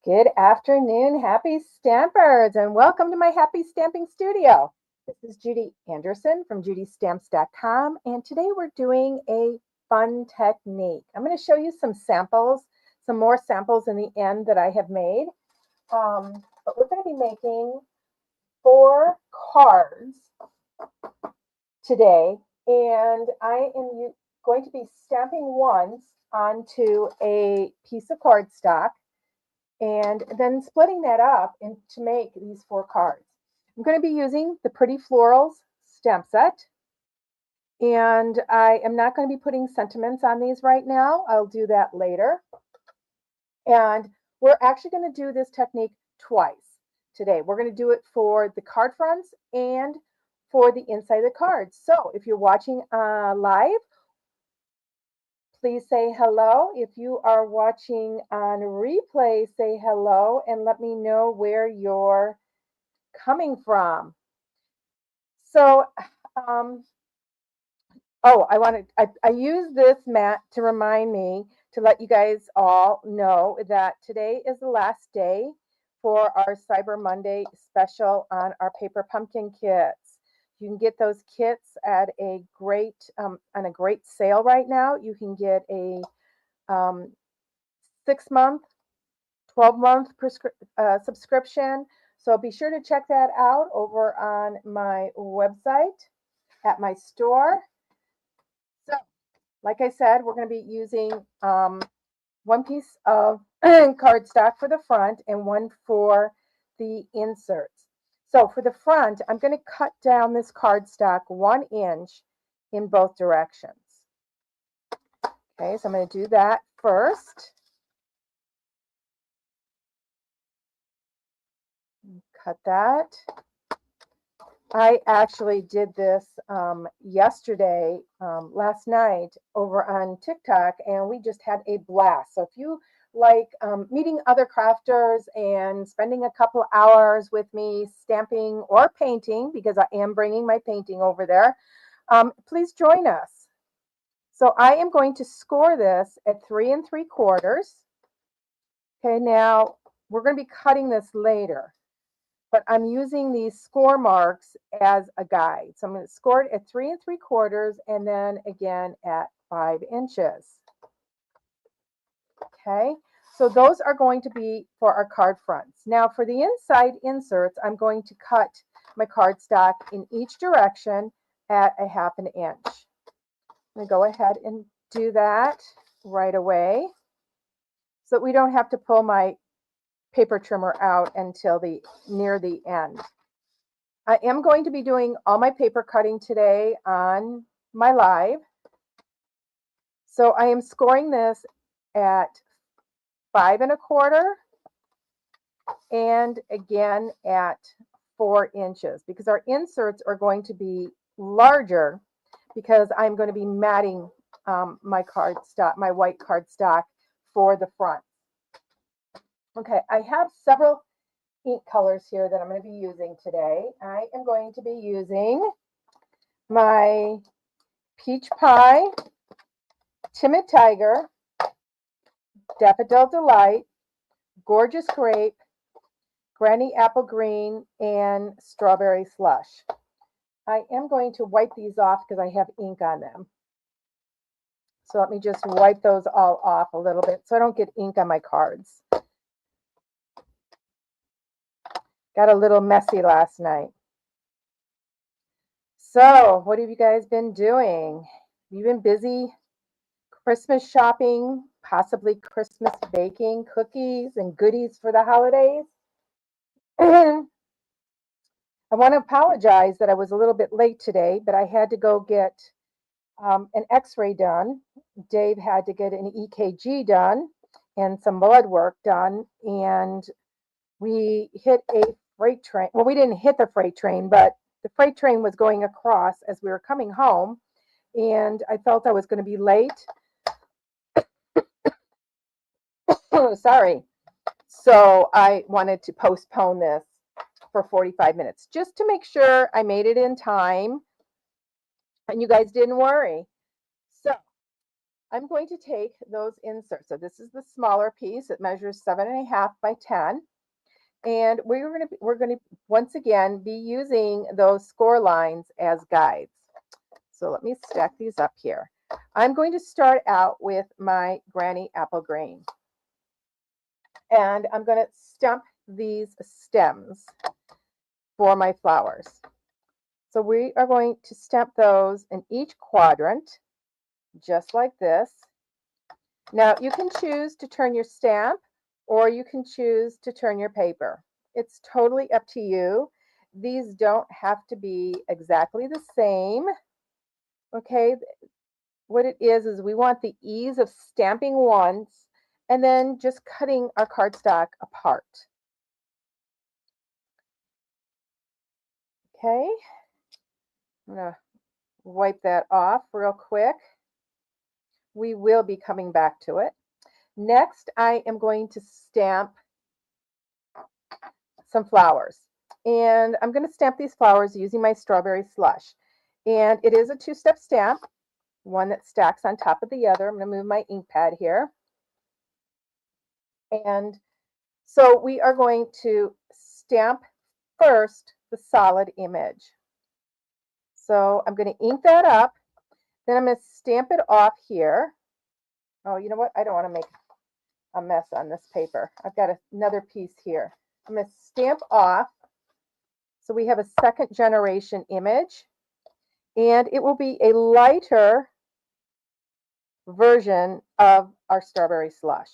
Good afternoon, happy stampers, and welcome to my happy stamping studio. This is Judy Anderson from judystamps.com, and today we're doing a fun technique. I'm going to show you some samples, some more samples in the end that I have made. But we're going to be making 4 cards today, and I am going to be stamping ones onto a piece of cardstock and then splitting that up to make these 4 cards. I'm going to be using the Pretty Florals stamp set, and I am not going to be putting sentiments on these right now. I'll do that later. And we're actually going to do this technique twice today. We're going to do it for the card fronts and for the inside of the cards. So if you're watching live, please say hello. If you are watching on replay, say hello and let me know where you're coming from. So, I use this mat to remind me to let you guys all know that today is the last day for our Cyber Monday special on our paper pumpkin kits. You can get those kits at a great on a great sale right now. You can get a 6-month, 12-month subscription. So be sure to check that out over on my website at my store. So, like I said, we're going to be using one piece of cardstock for the front and one for the inserts. So for the front, I'm going to cut down this cardstock 1 inch in both directions. Okay, so I'm going to do that first. Cut that. I actually did this yesterday, last night over on TikTok, and we just had a blast. So if you like meeting other crafters and spending a couple hours with me stamping or painting, because I am bringing my painting over there, please join us. So I am going to score this at 3 3/4. Okay, now we're going to be cutting this later, but I'm using these score marks as a guide. So I'm going to score it at 3 3/4 and then again at 5 inches. Okay, so those are going to be for our card fronts. Now for the inside inserts, I'm going to cut my cardstock in each direction at a 1/2 inch. I'm going to go ahead and do that right away so that we don't have to pull my paper trimmer out until near the end. I am going to be doing all my paper cutting today on my live. So I am scoring this at 5 1/4 and again at 4 inches because our inserts are going to be larger because I'm going to be matting my cardstock, my white cardstock for the front. Okay, I have several ink colors here that I'm going to be using today. I am going to be using my Peach Pie, Timid Tiger, Daffodil Delight, Gorgeous Grape, Granny Apple Green, and Strawberry Slush. I am going to wipe these off because I have ink on them. So let me just wipe those all off a little bit so I don't get ink on my cards. Got a little messy last night. So what have you guys been doing? Have you been busy Christmas shopping, possibly Christmas baking, cookies and goodies for the holidays? I want to apologize that I was a little bit late today, but I had to go get an x-ray done. Dave had to get an EKG done and some blood work done, and we hit a freight train. Well, we didn't hit the freight train, but the freight train was going across as we were coming home, and I felt I was going to be late. Sorry. So I wanted to postpone this for 45 minutes just to make sure I made it in time and you guys didn't worry. So I'm going to take those inserts. So this is the smaller piece. It measures 7.5 by 10. And we're going to once again be using those score lines as guides. So let me stack these up here. I'm going to start out with my Granny Apple Green. And I'm going to stamp these stems for my flowers. So we are going to stamp those in each quadrant, just like this. Now you can choose to turn your stamp or you can choose to turn your paper. It's totally up to you. These don't have to be exactly the same. Okay, what it is we want the ease of stamping once and then just cutting our cardstock apart. Okay, I'm going to wipe that off real quick. We will be coming back to it. Next, I am going to stamp some flowers. And I'm going to stamp these flowers using my strawberry slush. And it is a two-step stamp, one that stacks on top of the other. I'm going to move my ink pad here. And so we are going to stamp first the solid image. So I'm going to ink that up. Then I'm going to stamp it off here. Oh, you know what? I don't want to make a mess on this paper. I've got another piece here. I'm going to stamp off. So we have a second generation image. And it will be a lighter version of our strawberry slush.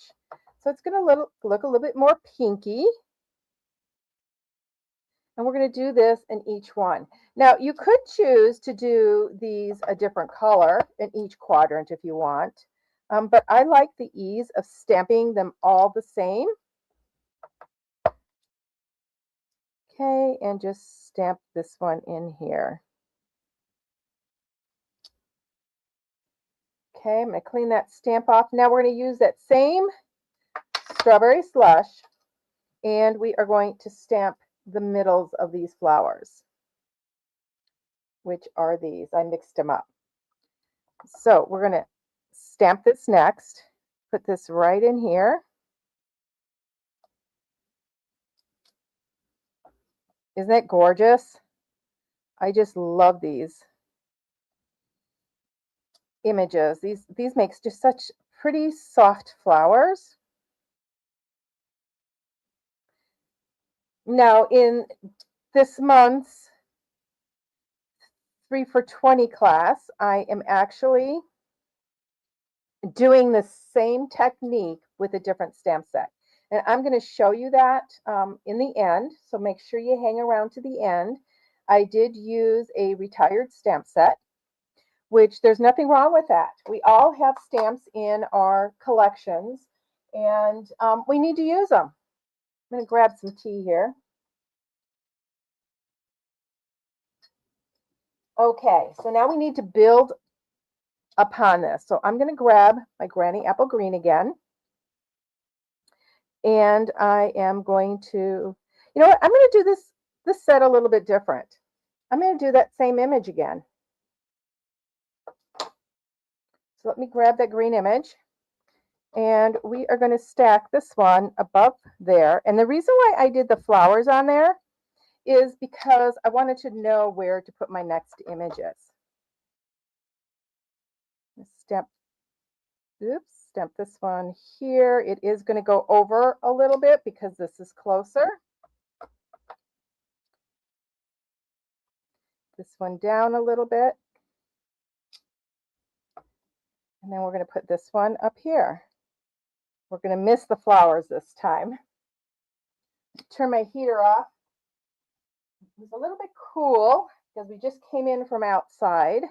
So it's going to look a little bit more pinky. And we're going to do this in each one. Now, you could choose to do these a different color in each quadrant if you want. But I like the ease of stamping them all the same. Okay, and just stamp this one in here. Okay, I'm going to clean that stamp off. Now we're going to use that same strawberry slush, and we are going to stamp the middles of these flowers, which are these. I mixed them up. So we're going to stamp this next, put this right in here. Isn't that gorgeous? I just love these images. These make just such pretty soft flowers. Now in this month's 3 for 20 class, I am actually doing the same technique with a different stamp set. And I'm going to show you that in the end. So make sure you hang around to the end. I did use a retired stamp set, which there's nothing wrong with that. We all have stamps in our collections and we need to use them. I'm going to grab some tea here. Okay, so now we need to build upon this. So I'm going to grab my Granny Apple Green again. And I am going to, you know what, I'm going to do this set a little bit different. I'm going to do that same image again. So let me grab that green image. And we are going to stack this one above there. And the reason why I did the flowers on there is because I wanted to know where to put my next images. Stamp this one here. It is going to go over a little bit because this is closer. This one down a little bit. And then we're going to put this one up here. We're going to miss the flowers this time. Turn my heater off. It was a little bit cool because we just came in from outside.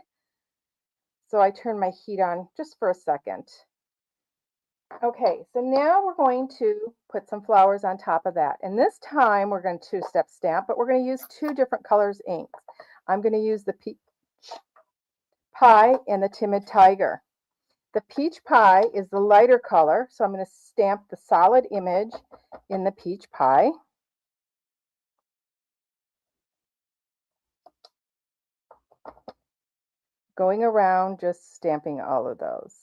So I turned my heat on just for a second. Okay, so now we're going to put some flowers on top of that. And this time we're going to two-step stamp, but we're going to use two different colors inks. I'm going to use the Peach Pie and the Timid Tiger. The Peach Pie is the lighter color, so I'm going to stamp the solid image in the Peach Pie. Going around, just stamping all of those.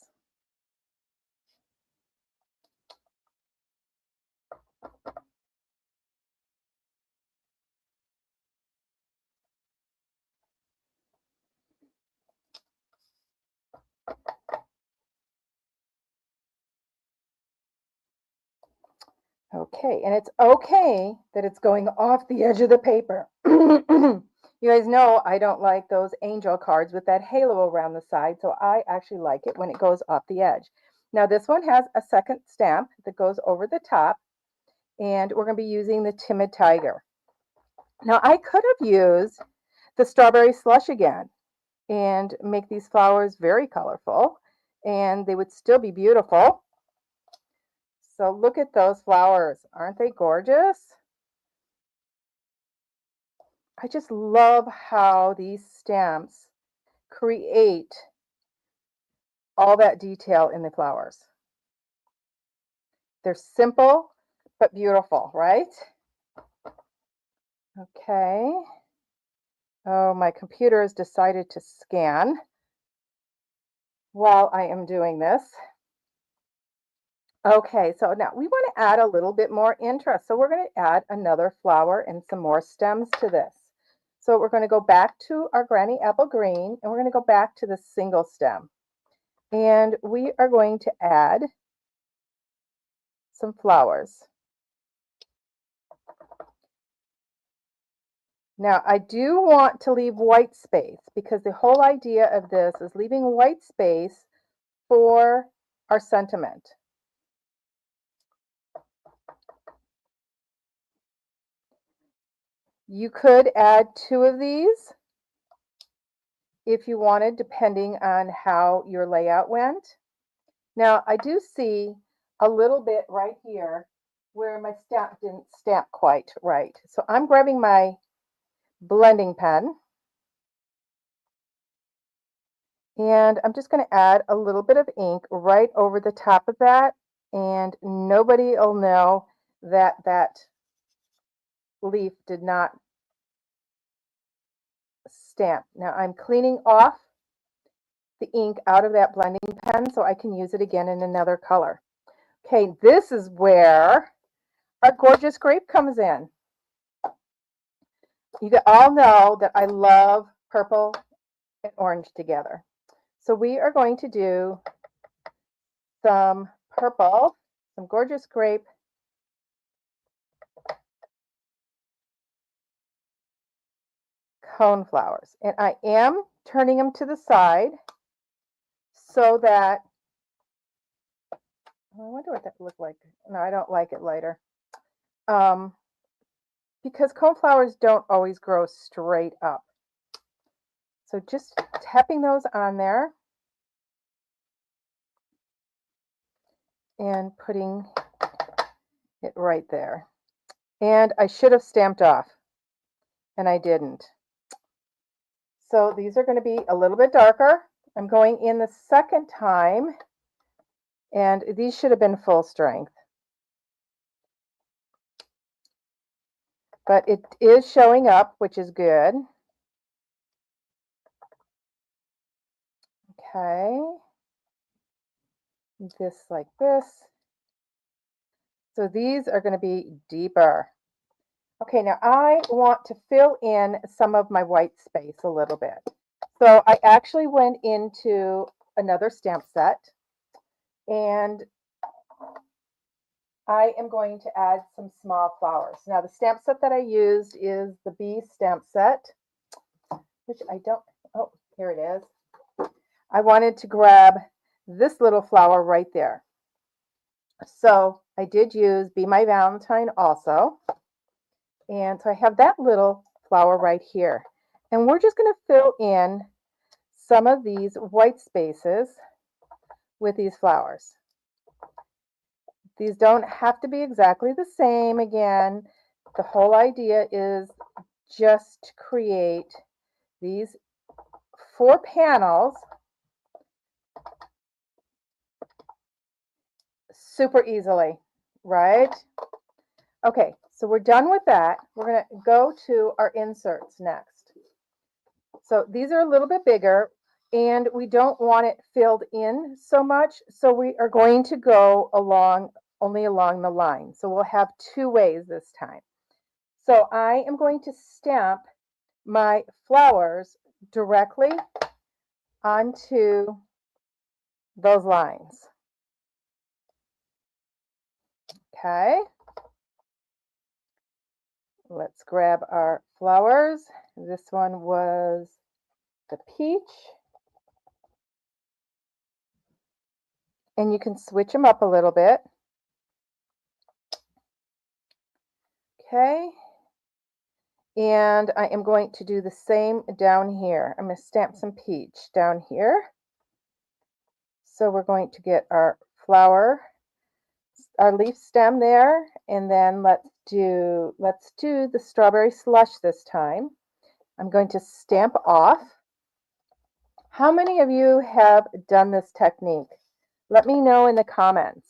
Okay, and it's okay that it's going off the edge of the paper. You guys know I don't like those angel cards with that halo around the side, so I actually like it when it goes off the edge. Now this one has a second stamp that goes over the top, and we're going to be using the Timid Tiger. Now I could have used the Strawberry Slush again and make these flowers very colorful, and they would still be beautiful. So look at those flowers. Aren't they gorgeous? I just love how these stamps create all that detail in the flowers. They're simple but beautiful, right? Okay. Oh, my computer has decided to scan while I am doing this. Okay, so now we want to add a little bit more interest. So we're going to add another flower and some more stems to this. So we're going to go back to our Granny Apple Green, and we're going to go back to the single stem. And we are going to add some flowers. Now, I do want to leave white space because the whole idea of this is leaving white space for our sentiment. You could add 2 of these if you wanted, depending on how your layout went. Now, I do see a little bit right here where my stamp didn't stamp quite right. So I'm grabbing my blending pen, and I'm just going to add a little bit of ink right over the top of that, and nobody will know that that leaf did not stamp. Now I'm cleaning off the ink out of that blending pen so I can use it again in another color. Okay, this is where our gorgeous grape comes in. You all know that I love purple and orange together. So we are going to do some purple, some gorgeous grape cone flowers. And I am turning them to the side so that, I wonder what that looked like. No, I don't like it later. Because cone flowers don't always grow straight up. So just tapping those on there and putting it right there. And I should have stamped off, and I didn't. So these are going to be a little bit darker. I'm going in the second time, and these should have been full strength. But it is showing up, which is good. Okay. This like this. So these are going to be deeper. Okay, now I want to fill in some of my white space a little bit. So I actually went into another stamp set, and I am going to add some small flowers. Now the stamp set that I used is the B stamp set, which I don't, oh, here it is. I wanted to grab this little flower right there. So I did use Be My Valentine also. And so I have that little flower right here. And we're just going to fill in some of these white spaces with these flowers. These don't have to be exactly the same again. The whole idea is just to create these 4 panels super easily, right? Okay, so we're done with that. We're going to go to our inserts next. So these are a little bit bigger, and we don't want it filled in so much. So we are going to go only along the line. So we'll have 2 ways this time. So I am going to stamp my flowers directly onto those lines. Okay. Let's grab our flowers. This one was the peach. And you can switch them up a little bit. Okay. And I am going to do the same down here. I'm going to stamp some peach down here. So we're going to get our flower, our leaf stem there, and then let's do the strawberry slush this time. I'm going to stamp off. How many of you have done this technique? Let me know in the comments.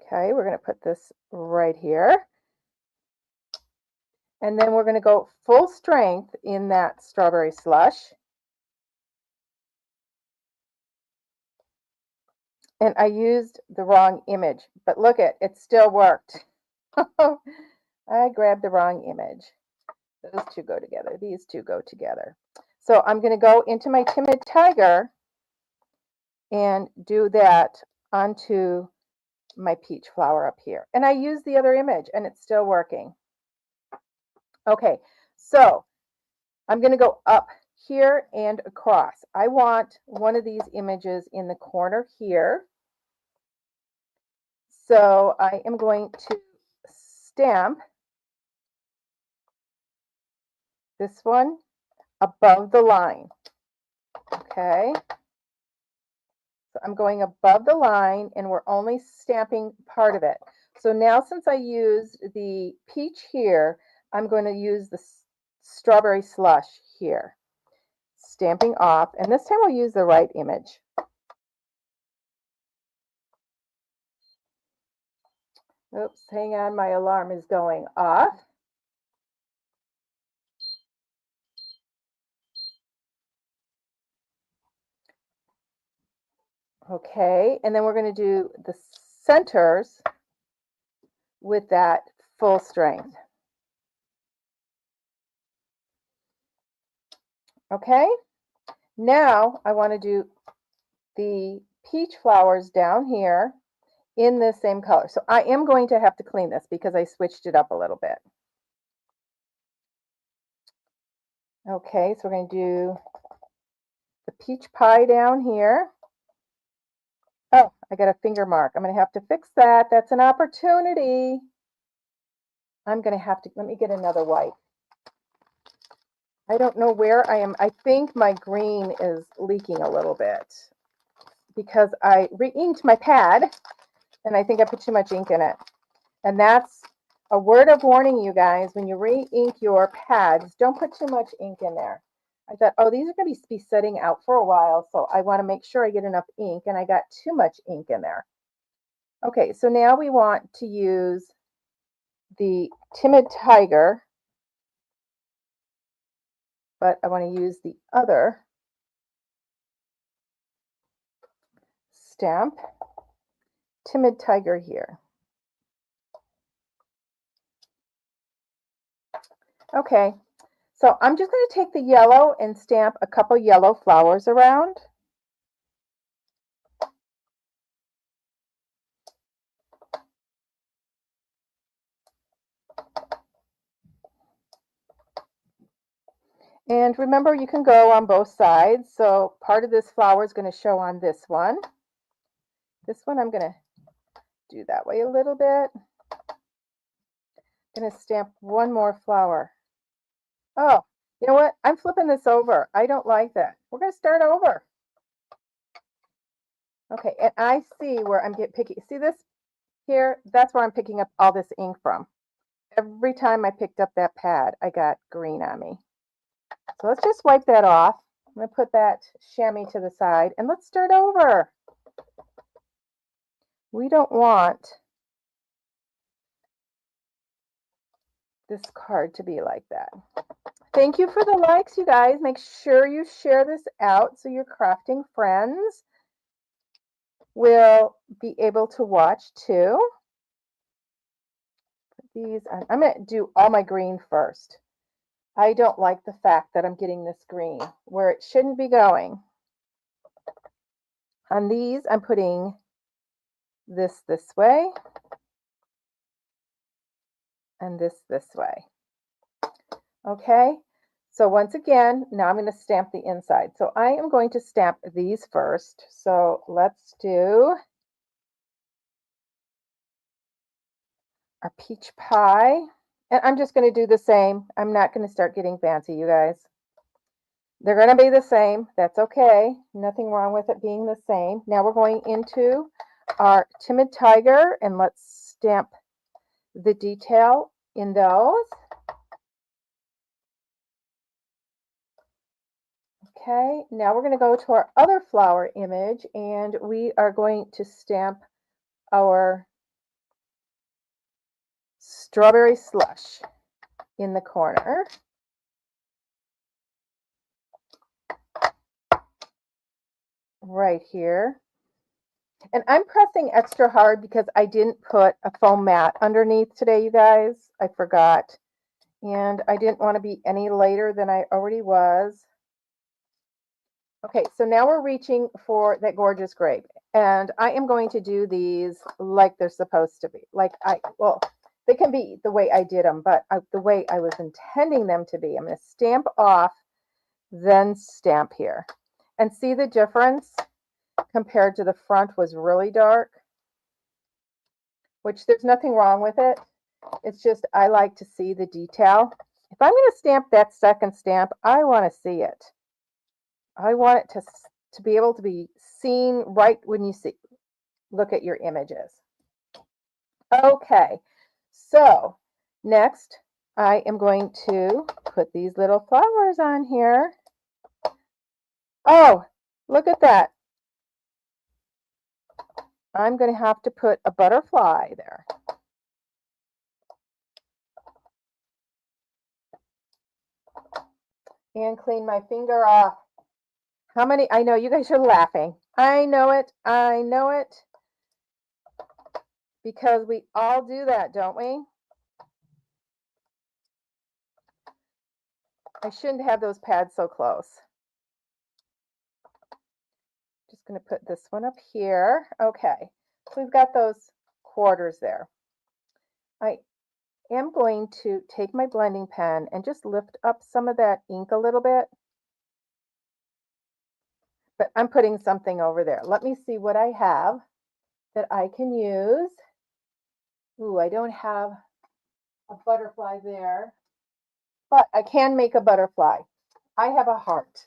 Okay, we're going to put this right here. And then we're going to go full strength in that strawberry slush. And I used the wrong image, but look it still worked. I grabbed the wrong image. Those two go together. These two go together. So I'm going to go into my Timid Tiger and do that onto my peach flower up here. And I use the other image and it's still working. Okay, so I'm going to go up here and across. I want one of these images in the corner here. So I am going to stamp this one above the line. Okay. So I'm going above the line and we're only stamping part of it. So now since I used the peach here, I'm going to use the strawberry slush here. Stamping off, and this time we'll use the right image. Oops, hang on, my alarm is going off. Okay, and then we're going to do the centers with that full strength. Okay, now I want to do the peach flowers down here in the same color. So I am going to have to clean this because I switched it up a little bit. Okay, so we're going to do the peach pie down here. Oh, I got a finger mark. I'm going to have to fix that. That's an opportunity. I'm going to have to, let me get another white. I don't know where I am. I think my green is leaking a little bit because I re-inked my pad and I think I put too much ink in it. And that's a word of warning, you guys. When you re-ink your pads, don't put too much ink in there. I thought, oh, these are going to be sitting out for a while, so I want to make sure I get enough ink, and I got too much ink in there. Okay, so now we want to use the Timid Tiger, but I want to use the other stamp, Timid Tiger here. Okay, so I'm just going to take the yellow and stamp a couple yellow flowers around. And remember, you can go on both sides. So part of this flower is going to show on this one. This one I'm going to do that way a little bit. I'm going to stamp one more flower. Oh, you know what? I'm flipping this over. I don't like that. We're going to start over. Okay, and I see where I'm picking. See this here? That's where I'm picking up all this ink from. Every time I picked up that pad, I got green on me. So let's just wipe that off. I'm going to put that chamois to the side and let's start over. We don't want this card to be like that. Thank you for the likes, you guys. Make sure you share this out so your crafting friends will be able to watch too. These, I'm going to do all my green first. I don't like the fact that I'm getting this green where it shouldn't be going. On these, I'm putting this way. and this way. Okay, so once again, now I'm going to stamp the inside. So I am going to stamp these first. So let's do our peach pie. And I'm just going to do the same. I'm not going to start getting fancy, you guys. They're going to be the same. That's okay. Nothing wrong with it being the same. Now we're going into our timid tiger, and let's stamp the detail in those. Okay, now we're going to go to our other flower image, and we are going to stamp our strawberry slush in the corner. Right here. And I'm pressing extra hard because I didn't put a foam mat underneath today, you guys. I forgot. And I didn't want to be any later than I already was. Okay, so now we're reaching for that gorgeous grape. And I am going to do these like they're supposed to be. Well, they can be the way I did them, but the way I was intending them to be. I'm going to stamp off, then stamp here. And see the difference compared to the front was really dark, which there's nothing wrong with it. It's just I like to see the detail. If I'm going to stamp that second stamp, I want to see it. I want it to be able to be seen right when you look at your images. Okay, so next I am going to put these little flowers on here. Oh, look at that. I'm going to have to put a butterfly there. And clean my finger off. How many? I know you guys are laughing. I know it. I know it. Because we all do that, don't we? I shouldn't have those pads so close. Just going to put this one up here. Okay. So we've got those quarters there. I am going to take my blending pen and just lift up some of that ink a little bit. But I'm putting something over there. Let me see what I have that I can use. Ooh, I don't have a butterfly there, but I can make a butterfly. I have a heart.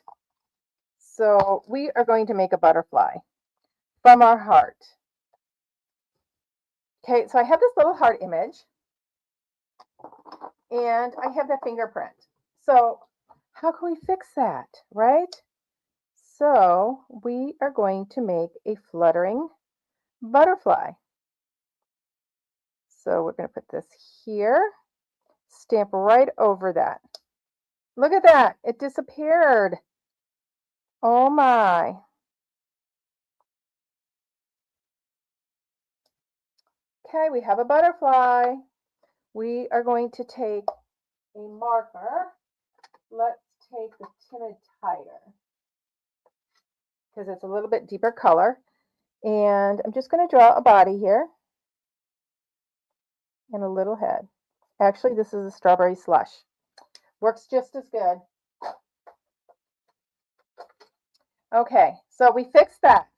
So we are going to make a butterfly from our heart. Okay, so I have this little heart image and I have the fingerprint. So how can we fix that, right? So we are going to make a fluttering butterfly. So we're going to put this here, stamp right over that. Look at that, it disappeared. Oh my. Okay, we have a butterfly. We are going to take a marker. Let's take the timid tiger because it's a little bit deeper color. And I'm just going to draw a body here and a little head. Actually, this is a strawberry slush. Works just as good. Okay, so we fixed that.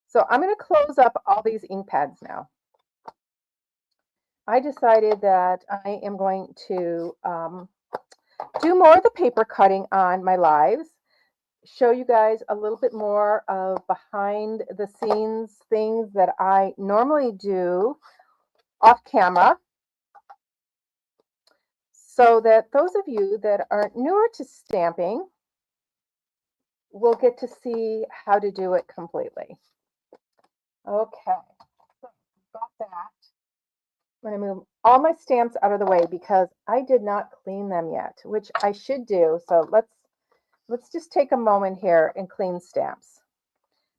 So I'm going to close up all these ink pads now. I decided that I am going to do more of the paper cutting on my lives, show you guys a little bit more of behind the scenes things that I normally do off camera, so that those of you that are newer to stamping will get to see how to do it completely. Okay, so got that. I'm going to move all my stamps out of the way because I did not clean them yet, which I should do. So let's just take a moment here and clean stamps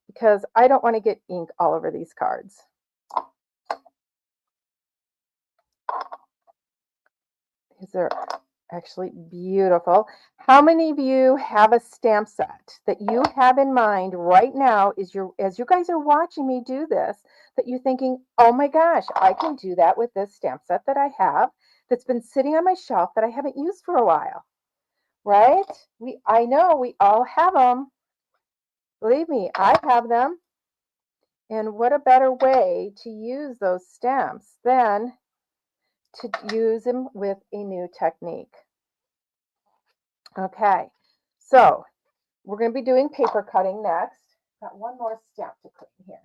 because I don't want to get ink all over these cards. These are actually beautiful. How many of you have a stamp set that you have in mind right now as you guys are watching me do this, that you're thinking, oh my gosh, I can do that with this stamp set that I have? that's been sitting on my shelf that I haven't used for a while, right? I know we all have them. Believe me, I have them. And what a better way to use those stamps than to use them with a new technique. Okay, so we're going to be doing paper cutting next. Got one more stamp to clean here.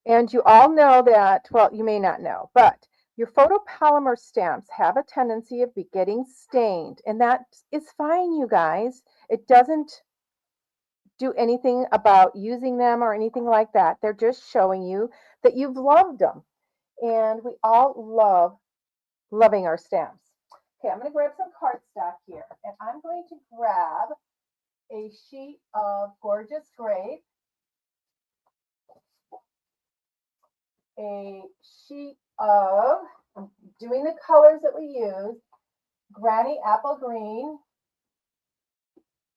And you all know that, well, you may not know, but your photopolymer stamps have a tendency of getting stained, and that is fine, you guys. It doesn't do anything about using them or anything like that. They're just showing you that you've loved them. And we all love loving our stamps. Okay, I'm going to grab some cardstock here, and I'm going to grab a sheet of Gorgeous Grape, a sheet of, I'm doing the colors that we use, Granny Apple Green.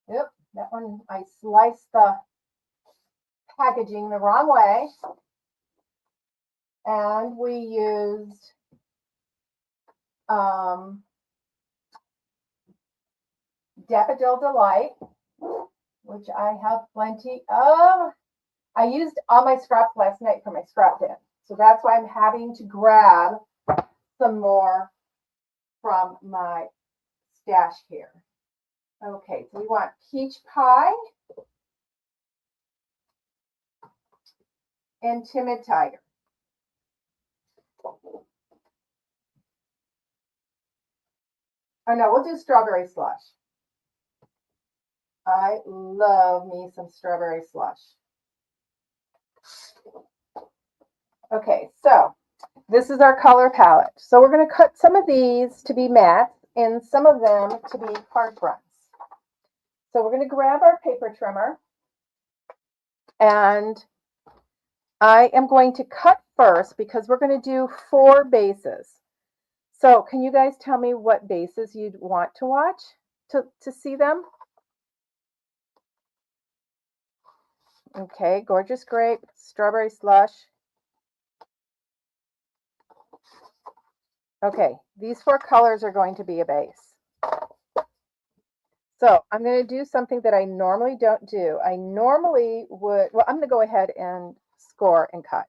Yep, that one I sliced the packaging the wrong way. And we used Daffodil Delight, which I have plenty of. I used all my scraps last night for my scrap bin. So that's why I'm having to grab some more from my stash here. Okay, so we want Peach Pie and Timid Tiger. Oh no, we'll do Strawberry Slush. I love me some Strawberry Slush. Okay, so this is our color palette. So we're going to cut some of these to be matte and some of them to be card fronts. So we're going to grab our paper trimmer, and I am going to cut first because we're going to do 4 bases. So can you guys tell me what bases you'd want to watch to see them? Okay, Gorgeous Grape, Strawberry Slush. Okay, these 4 colors are going to be a base. So I'm going to do something that I normally don't do. I normally would, well, I'm going to go ahead and score and cut.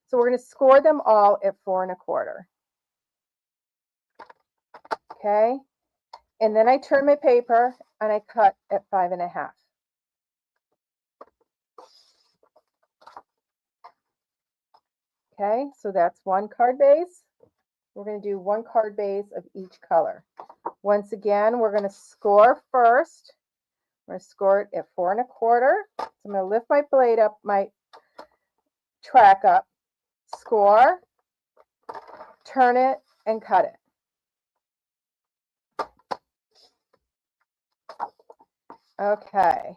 So we're going to score them all at 4 1/4. Okay, and then I turn my paper and I cut at 5 1/2. Okay, so that's 1 card base. We're going to do 1 card base of each color. Once again, we're going to score first. We're going to score it at 4 1/4. So I'm going to lift my blade up, my track up, score, turn it, and cut it. Okay,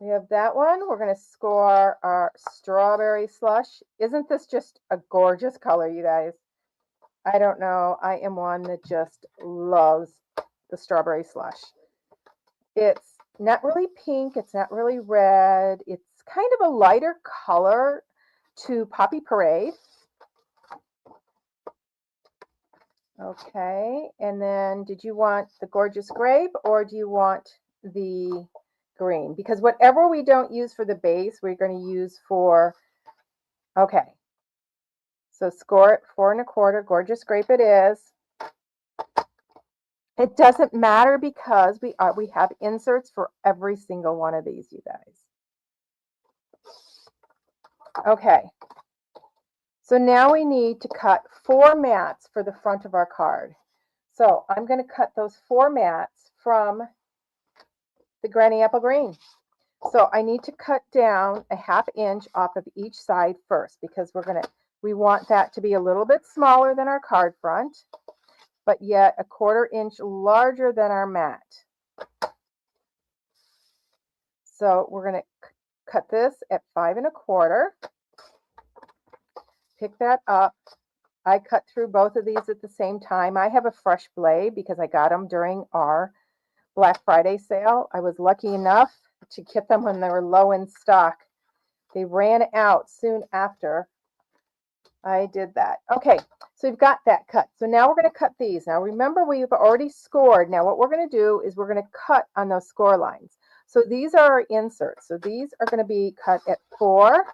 we have that one. We're going to score our Strawberry Slush. Isn't this just a gorgeous color, you guys? I don't know. I am one that just loves the Strawberry Slush. It's not really pink. It's not really red. It's kind of a lighter color to Poppy Parade. Okay, and then did you want the Gorgeous Grape or do you want the green? Because whatever we don't use for the base, we're going to use for, okay. So score it 4 1/4, Gorgeous Grape it is. It doesn't matter because we have inserts for every single one of these, you guys. Okay. So now we need to cut 4 mats for the front of our card. So I'm going to cut those 4 mats from the Granny Apple Green. So I need to cut down a 1/2 inch off of each side first because we want that to be a little bit smaller than our card front, but yet a 1/4 inch larger than our mat. So we're going to cut this at 5 1/4. Pick that up. I cut through both of these at the same time. I have a fresh blade because I got them during our Black Friday sale. I was lucky enough to get them when they were low in stock. They ran out soon after I did that. Okay, so we've got that cut. So now we're going to cut these. Now remember, we've already scored. Now what we're going to do is we're going to cut on those score lines. So these are our inserts. So these are going to be cut at 4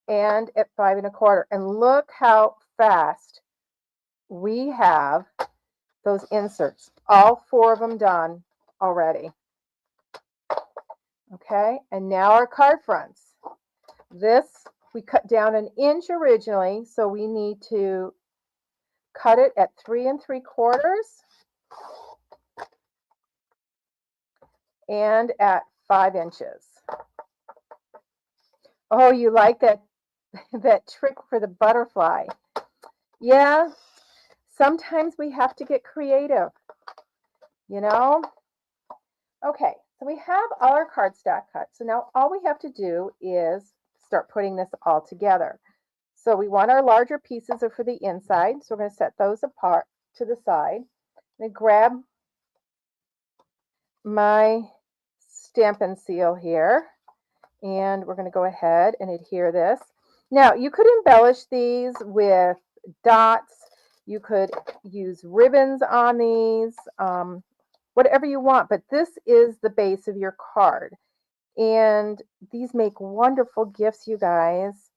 and at 5 1/4. And look how fast we have those inserts. All 4 of them done already. Okay, and now our card fronts. This we cut down 1 inch originally, so we need to cut it at 3 3/4 and at 5 inches. Oh, you like that that trick for the butterfly? Yeah, sometimes we have to get creative, you know? Okay, so we have all our cardstock cut. So now all we have to do is start putting this all together. So we want our larger pieces are for the inside. So we're going to set those apart to the side. I'm going to grab my Stampin' Seal here, and we're going to go ahead and adhere this. Now you could embellish these with dots. You could use ribbons on these, whatever you want, but this is the base of your card. And these make wonderful gifts, you guys.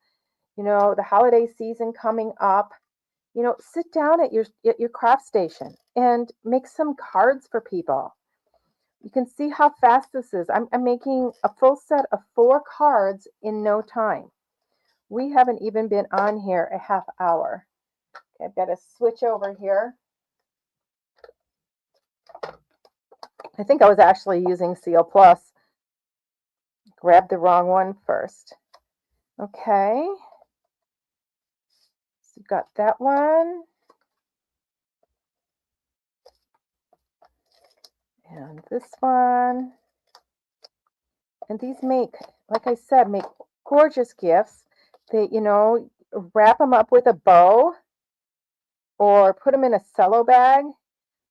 You know, the holiday season coming up, you know, sit down at your craft station and make some cards for people. You can see how fast this is. I'm making a full set of 4 cards in no time. We haven't even been on here a half hour. Okay, I've got to switch over here. I think I was actually using Seal Plus. Grabbed the wrong one first. Okay. So got that one. And this one. And these make, like I said, make gorgeous gifts. They, you know, wrap them up with a bow or put them in a cello bag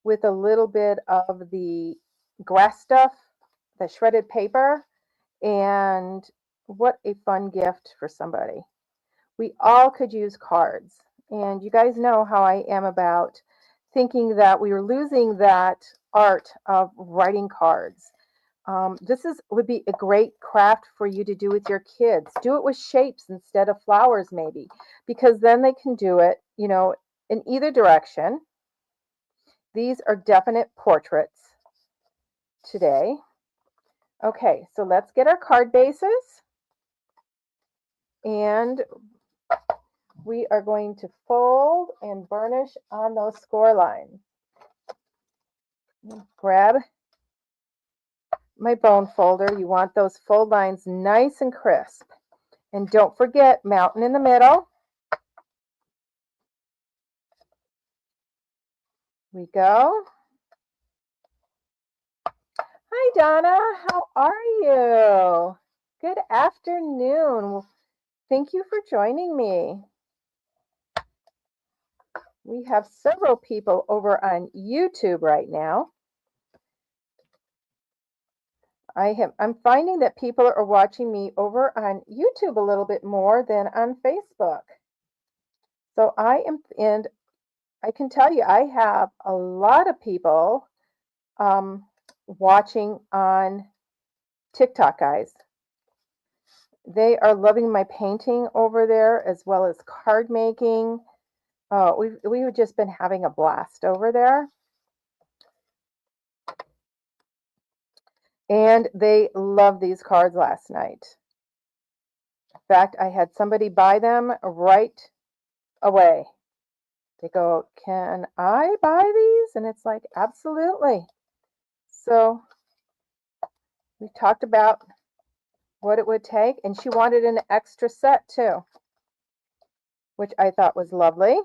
with a little bit of the grass stuff, the shredded paper, and what a fun gift for somebody. We all could use cards, and you guys know how I am about thinking that we are losing that art of writing cards. This would be a great craft for you to do with your kids. Do it with shapes instead of flowers, maybe, because then they can do it, you know, in either direction. These are definite portraits today. Okay, so let's get our card bases. And we are going to fold and burnish on those score lines. Grab my bone folder. You want those fold lines nice and crisp. And don't forget, mountain in the middle. We go. Hi, Donna. How are you? Good afternoon. Thank you for joining me. We have several people over on YouTube right now. I'm finding that people are watching me over on YouTube a little bit more than on Facebook. So and I can tell you, I have a lot of people watching on TikTok, guys. They are loving my painting over there as well as card making. We've just been having a blast over there. And they loved these cards last night. In fact, I had somebody buy them right away. They go, "Can I buy these?" And it's like, absolutely. So we talked about what it would take, and she wanted an extra set too, which I thought was lovely.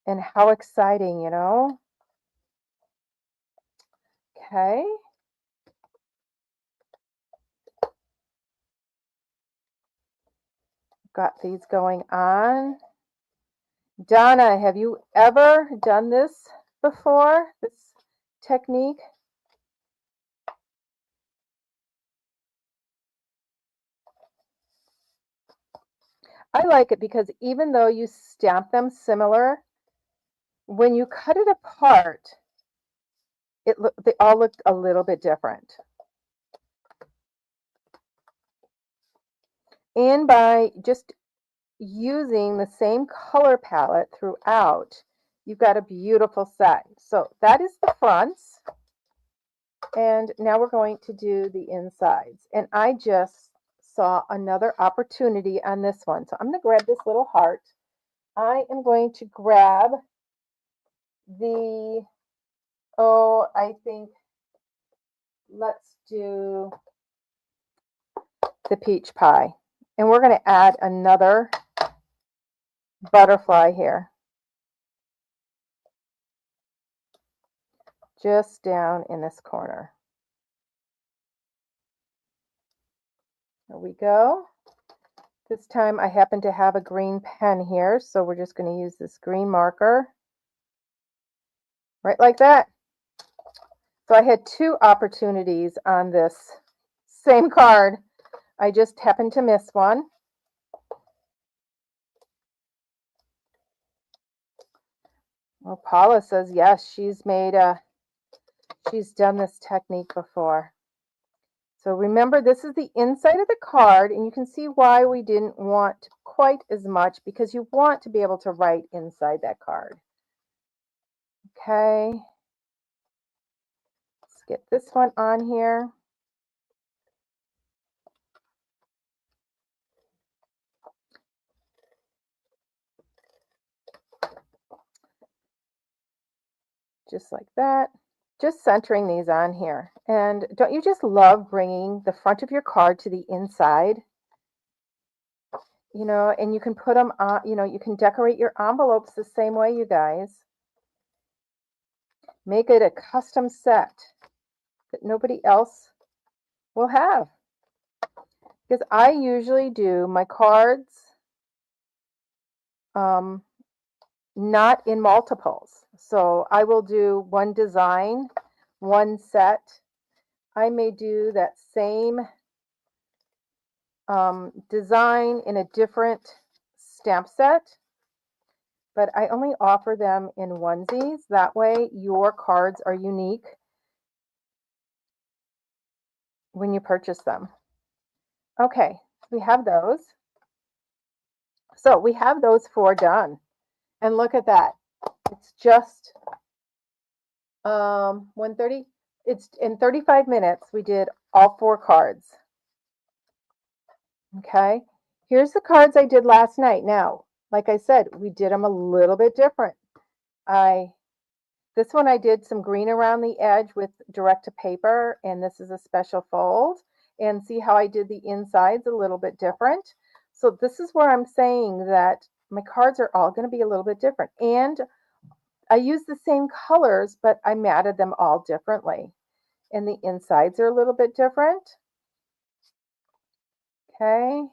And how exciting, you know? Okay. Got these going on. Donna, have you ever done this before, this technique? I like it because even though you stamp them similar, when you cut it apart, they all looked a little bit different. And by just using the same color palette throughout, you've got a beautiful set. So that is the fronts. And now we're going to do the insides. And I just saw another opportunity on this one. So I'm going to grab this little heart. I am going to grab the, I think, let's do the peach pie. And we're going to add another butterfly here. Just down in this corner. There we go. This time I happen to have a green pen here, so we're just going to use this green marker. Right like that. So I had 2 opportunities on this same card. I just happened to miss one. Well, Paula says yes, she's done this technique before. So remember, this is the inside of the card, and you can see why we didn't want quite as much, because you want to be able to write inside that card. Okay. Let's get this one on here. Just like that. Just centering these on here. And don't you just love bringing the front of your card to the inside? You know, and you can put them on, you know, you can decorate your envelopes the same way, you guys. Make it a custom set that nobody else will have. Because I usually do my cards not in multiples. So I will do one design, one set. I may do that same design in a different stamp set, but I only offer them in onesies. That way your cards are unique when you purchase them. Okay, we have those. So we have those 4 done. And look at that. It's just 1:30. It's in 35 minutes we did all 4 cards. Okay, here's the cards I did last night. Now, like I said, we did them a little bit different. This one I did some green around the edge with direct to paper, and this is a special fold. And see how I did the insides a little bit different. So this is where I'm saying that my cards are all going to be a little bit different. And I used the same colors, but I matted them all differently. And the insides are a little bit different. Okay.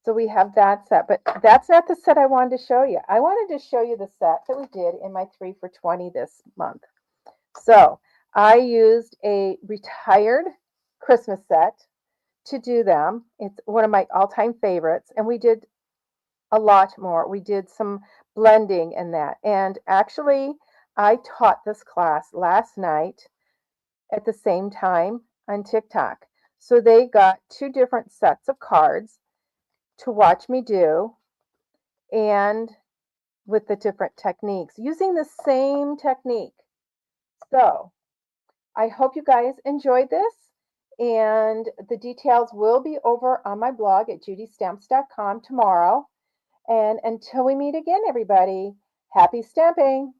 So we have that set, but that's not the set I wanted to show you. I wanted to show you the set that we did in my 3 for $20 this month. So I used a retired Christmas set to do them. It's one of my all-time favorites, and we did a lot more. We did some blending and that. And actually, I taught this class last night at the same time on TikTok. So they got 2 different sets of cards to watch me do, and with the different techniques, using the same technique. So I hope you guys enjoyed this, and the details will be over on my blog at judystamps.com tomorrow. And until we meet again, everybody, happy stamping!